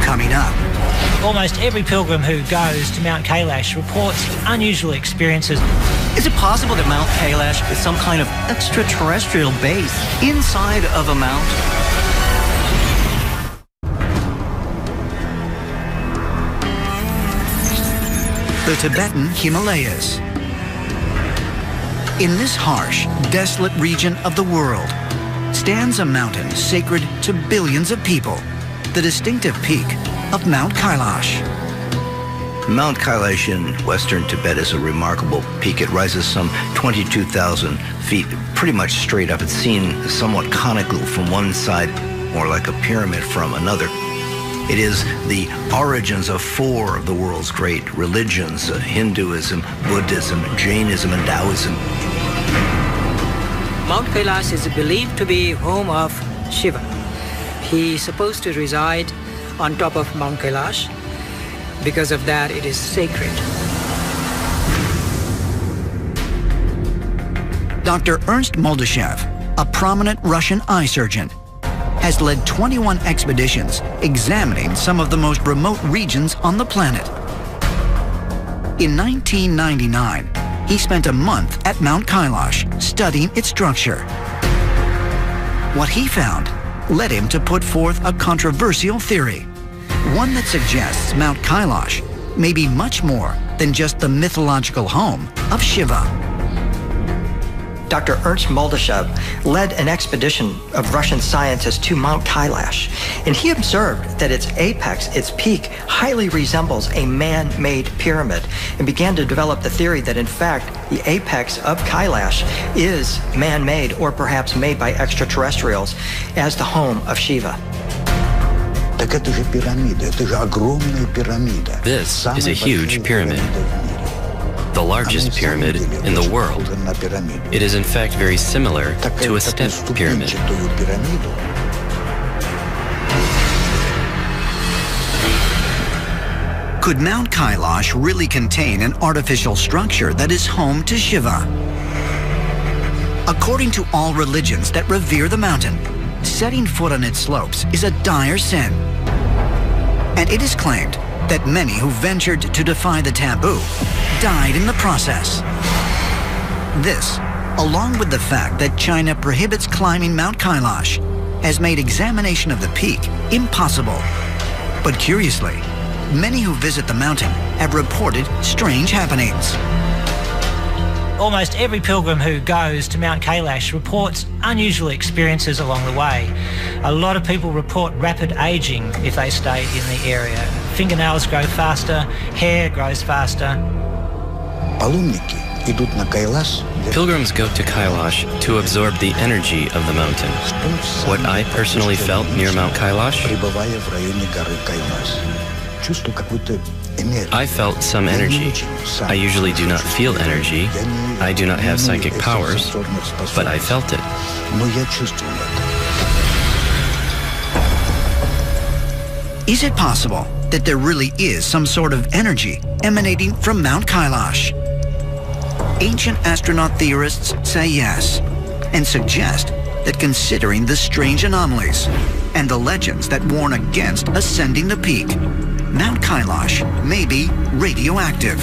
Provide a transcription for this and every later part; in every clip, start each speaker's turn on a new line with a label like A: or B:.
A: coming up.
B: Almost every pilgrim who goes to Mount Kailash reports unusual experiences.
C: Is it possible that Mount Kailash is some kind of extraterrestrial base inside of a mount?
A: The Tibetan Himalayas. In this harsh, desolate region of the world stands a mountain sacred to billions of people, the distinctive peak of Mount Kailash.
D: Mount Kailash in western Tibet is a remarkable peak. It rises some 22,000 feet, pretty much straight up. It's seen somewhat conical from one side, more like a pyramid from another. It is the origins of four of the world's great religions, Hinduism, Buddhism, Jainism, and Taoism.
E: Mount Kailash is believed to be home of Shiva. He is supposed to reside on top of Mount Kailash. Because of that, it is sacred.
A: Dr. Ernst Moldyshev, a prominent Russian eye surgeon, has led 21 expeditions examining some of the most remote regions on the planet. In 1999, he spent a month at Mount Kailash studying its structure. What he found led him to put forth a controversial theory, one that suggests Mount Kailash may be much more than just the mythological home of Shiva.
F: Dr. Ernst Moldyshev led an expedition of Russian scientists to Mount Kailash, and he observed that its apex, its peak, highly resembles a man-made pyramid, and began to develop the theory that in fact the apex of Kailash is man-made or perhaps made by extraterrestrials as the home of Shiva.
G: This is a huge pyramid, the largest pyramid in the world. It is in fact very similar to a step pyramid.
A: Could Mount Kailash really contain an artificial structure that is home to Shiva? According to all religions that revere the mountain, setting foot on its slopes is a dire sin. And it is claimed that many who ventured to defy the taboo died in the process. This, along with the fact that China prohibits climbing Mount Kailash, has made examination of the peak impossible. But curiously, many who visit the mountain have reported strange happenings.
B: Almost every pilgrim who goes to Mount Kailash reports unusual experiences along the way. A lot of people report rapid aging if they stay in the area. Fingernails grow faster, hair grows faster.
G: Pilgrims go to Kailash to absorb the energy of the mountain. What I personally felt near Mount Kailash, I felt some energy. I usually do not feel energy. I do not have psychic powers, but I felt it.
A: Is it possible that there really is some sort of energy emanating from Mount Kailash? Ancient astronaut theorists say yes, and suggest that considering the strange anomalies and the legends that warn against ascending the peak, Mount Kailash may be radioactive.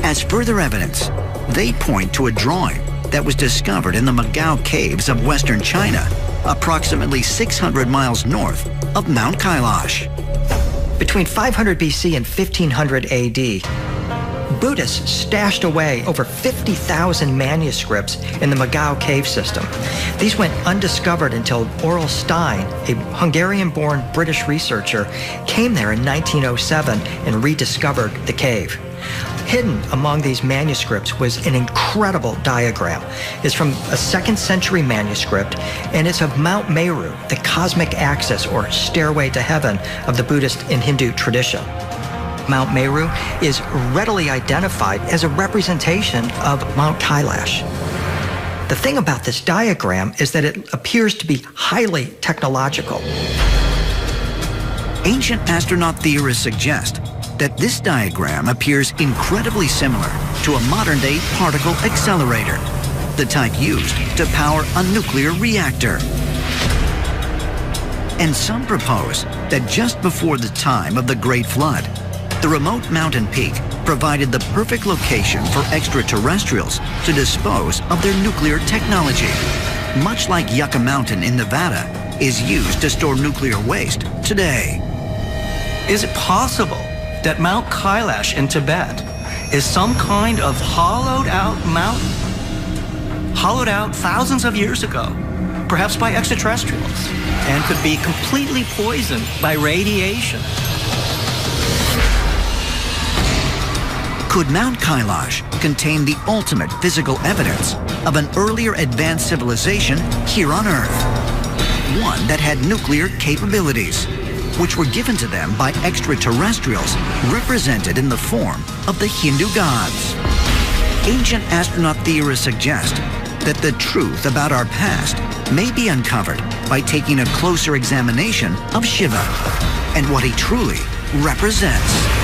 A: As further evidence, they point to a drawing that was discovered in the Magao caves of western China, approximately 600 miles north of Mount Kailash.
F: Between 500 BC and 1500 AD, Buddhists stashed away over 50,000 manuscripts in the Magao cave system. These went undiscovered until Aurel Stein, a Hungarian-born British researcher, came there in 1907 and rediscovered the cave. Hidden among these manuscripts was an incredible diagram. It's from a 2nd century manuscript, and it's of Mount Meru, the cosmic axis or stairway to heaven of the Buddhist and Hindu tradition. Mount Meru is readily identified as a representation of Mount Kailash. The thing about this diagram is that it appears to be highly technological.
A: Ancient astronaut theorists suggest that this diagram appears incredibly similar to a modern-day particle accelerator, the type used to power a nuclear reactor. And some propose that just before the time of the Great Flood, the remote mountain peak provided the perfect location for extraterrestrials to dispose of their nuclear technology, much like Yucca Mountain in Nevada is used to store nuclear waste today.
C: Is it possible that Mount Kailash in Tibet is some kind of hollowed out mountain, hollowed out thousands of years ago, perhaps by extraterrestrials, and could be completely poisoned by radiation?
A: Could Mount Kailash contain the ultimate physical evidence of an earlier advanced civilization here on Earth? One that had nuclear capabilities, which were given to them by extraterrestrials represented in the form of the Hindu gods. Ancient astronaut theorists suggest that the truth about our past may be uncovered by taking a closer examination of Shiva and what he truly represents.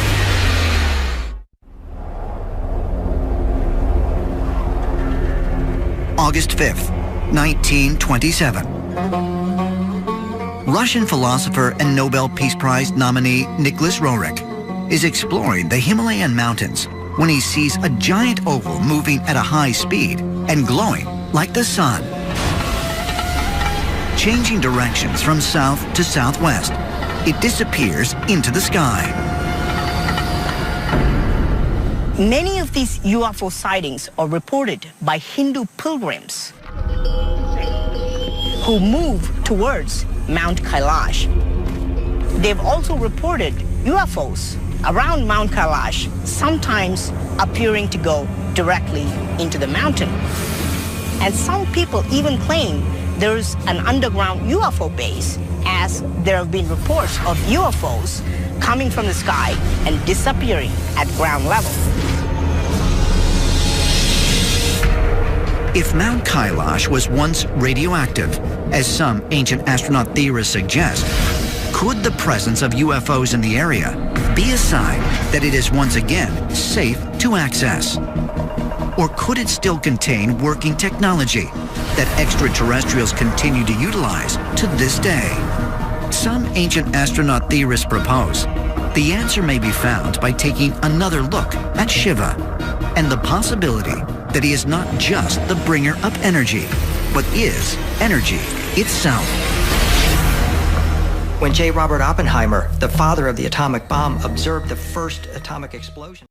A: August 5th, 1927. Russian philosopher and Nobel Peace Prize nominee Nicholas Roerich is exploring the Himalayan mountains when he sees a giant oval moving at a high speed and glowing like the sun. Changing directions from south to southwest, it disappears into the sky.
H: Many of these UFO sightings are reported by Hindu pilgrims who move towards Mount Kailash. They've also reported UFOs around Mount Kailash, sometimes appearing to go directly into the mountain. And some people even claim there's an underground UFO base, as there have been reports of UFOs coming from the sky and disappearing at ground level.
A: If Mount Kailash was once radioactive, as some ancient astronaut theorists suggest, could the presence of UFOs in the area be a sign that it is once again safe to access? Or could it still contain working technology that extraterrestrials continue to utilize to this day? Some ancient astronaut theorists propose the answer may be found by taking another look at Shiva and the possibility that he is not just the bringer of energy, but is energy itself.
F: When J. Robert Oppenheimer, the father of the atomic bomb, observed the first atomic explosion,